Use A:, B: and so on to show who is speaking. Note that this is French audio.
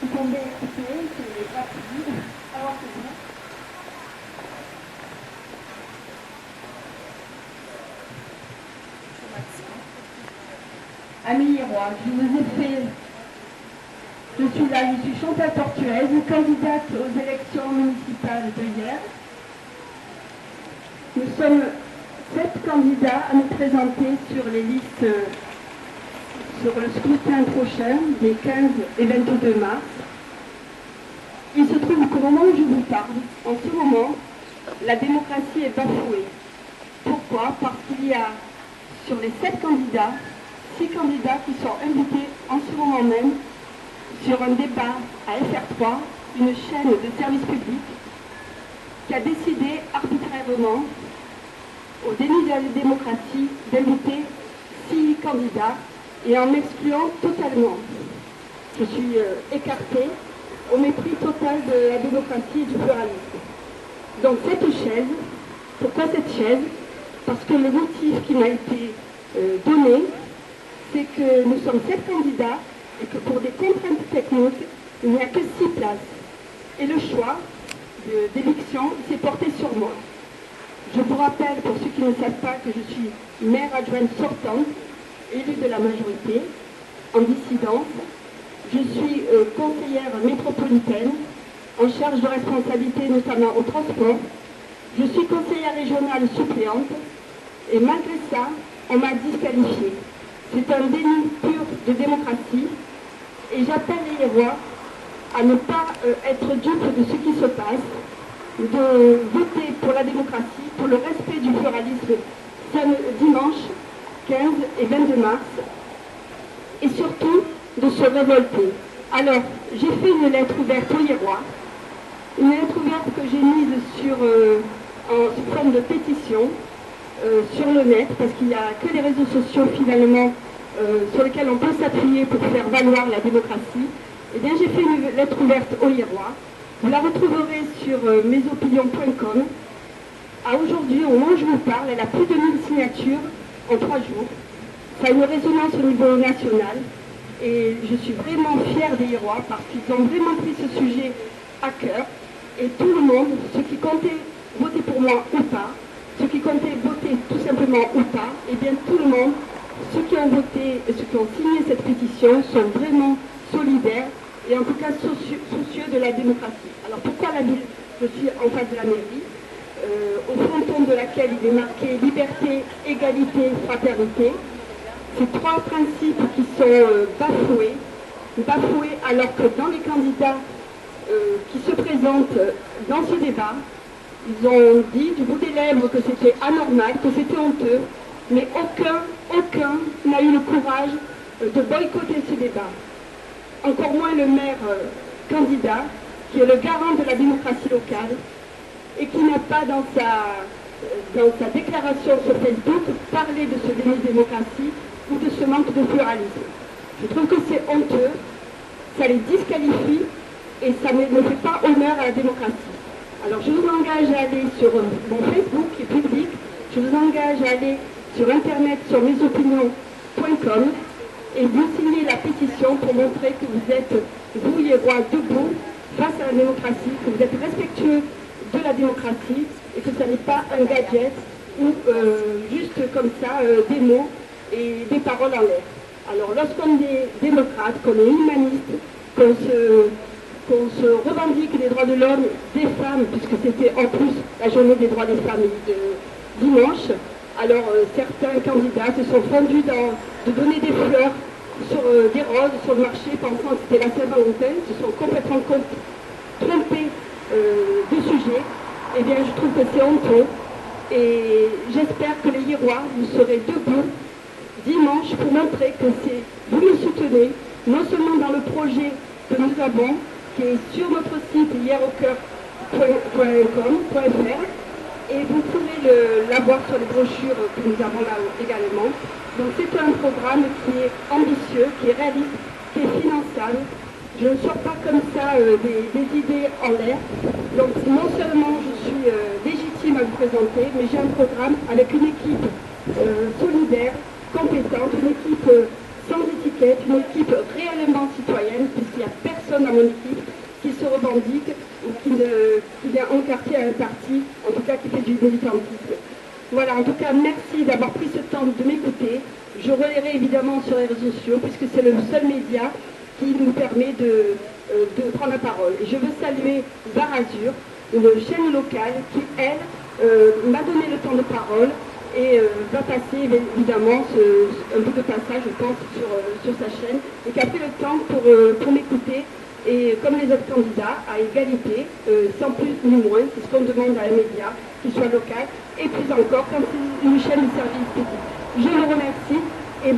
A: Vous pouvez écouter, c'est gratuit. Alors c'est bon. Amis Roy, je vous ai fait. Je suis là, je suis Chantal Tortuez, candidate aux élections municipales de hier. Nous sommes 7 candidats à nous présenter sur les listes sur le scrutin prochain des 15 et 22 mars. Il se trouve qu'au moment où je vous parle, en ce moment, la démocratie est bafouée. Pourquoi? Parce qu'il y a sur les 7 candidats, 6 candidats qui sont invités en ce moment même sur un débat à FR3, une chaîne de service public, qui a décidé arbitrairement, au déni de la démocratie, d'inviter 6 candidats et en m'excluant totalement. Je suis écartée au mépris total de la démocratie et du pluralisme. Donc cette chaise, pourquoi cette chaise? Parce que le motif qui m'a été donné, c'est que nous sommes 7 candidats et que pour des contraintes techniques, il n'y a que 6 places. Et le choix d'élection s'est porté sur moi. Je vous rappelle, pour ceux qui ne savent pas, que je suis maire adjointe sortante, élue de la majorité, en dissidence. Je suis conseillère métropolitaine, en charge de responsabilité notamment au transport. Je suis conseillère régionale suppléante, et malgré ça, on m'a disqualifiée. C'est un déni pur de démocratie, et j'appelle les Hérois à ne pas être dupes de ce qui se passe, de voter pour la démocratie, pour le respect du pluralisme dimanche 15 et 22 mars, et surtout de se révolter. Alors, j'ai fait une lettre ouverte aux Hérois, une lettre ouverte que j'ai mise sous forme de pétition sur le net, parce qu'il n'y a que les réseaux sociaux finalement sur lesquels on peut s'appuyer pour faire valoir la démocratie. Eh bien, j'ai fait une lettre ouverte aux Hérois. Vous la retrouverez sur mesopinions.com. À aujourd'hui, au moment où je vous parle, elle a plus de 1000 signatures en 3 jours. Ça a une résonance au niveau national. Et je suis vraiment fière des Hérois parce qu'ils ont vraiment pris ce sujet à cœur. Et tout le monde, ceux qui comptaient voter pour moi ou pas, ceux qui comptaient voter tout simplement ou pas, eh bien tout le monde, ceux qui ont voté et ceux qui ont signé cette pétition sont vraiment solidaires et en tout cas soucieux de la démocratie. Alors pourquoi la ville? Je suis en face de la mairie, au fronton de laquelle il est marqué liberté, égalité, fraternité. Ces 3 principes qui sont bafoués alors que dans les candidats qui se présentent dans ce débat, ils ont dit du bout des lèvres que c'était anormal, que c'était honteux, mais aucun n'a eu le courage de boycotter ce débat. Encore moins le maire candidat, qui est le garant de la démocratie locale, et qui n'a pas dans sa déclaration sur Facebook parlé de ce déni de démocratie ou de ce manque de pluralisme. Je trouve que c'est honteux, ça les disqualifie et ça ne fait pas honneur à la démocratie. Alors je vous engage à aller sur mon Facebook qui est public, je vous engage à aller sur internet sur mesopinions.com et vous signez la pétition pour montrer que vous êtes, vous Hérois, debout face à la démocratie, que vous êtes respectueux de la démocratie et que ce n'est pas un gadget ou juste comme ça des mots et des paroles en l'air. Alors lorsqu'on est démocrate, qu'on est humaniste, qu'on se revendique des droits de l'homme, des femmes, puisque c'était en plus la journée des droits des femmes de dimanche, alors certains candidats se sont fondus de donner des fleurs, des roses sur le marché pensant que c'était la Saint-Valentin, se sont complètement trompés de sujet. Eh bien je trouve que c'est honteux et j'espère que les Hérois, vous serez debout dimanche pour montrer que vous nous soutenez, non seulement dans le projet que nous avons, qui est sur notre site hieraucoeur.fr, et vous pourrez l'avoir sur les brochures que nous avons là également. Donc c'est un programme qui est ambitieux, qui est réaliste, qui est finançable. Je ne sors pas comme ça des idées en l'air. Donc non seulement je suis légitime à vous présenter, mais j'ai un programme avec une équipe solidaire, compétente, une équipe sans étiquette, une équipe réellement citoyenne, puisqu'il n'y a personne dans mon équipe qui se revendique ou qui vient encarter à un parti, en tout cas qui fait du militantisme. Voilà, en tout cas, merci d'avoir pris ce temps de m'écouter. Je relayerai évidemment sur les réseaux sociaux, puisque c'est le seul média qui nous permet de prendre la parole. Et je veux saluer Bar Azur, une chaîne locale qui, elle, m'a donné le temps de parole et va passer évidemment un bout de passage, je pense, sur sa chaîne, et qui a pris le temps pour m'écouter. Et comme les autres candidats, à égalité, sans plus ni moins, c'est ce qu'on demande à un média, qu'il soit local, et plus encore quand c'est une chaîne de service public. Je le remercie et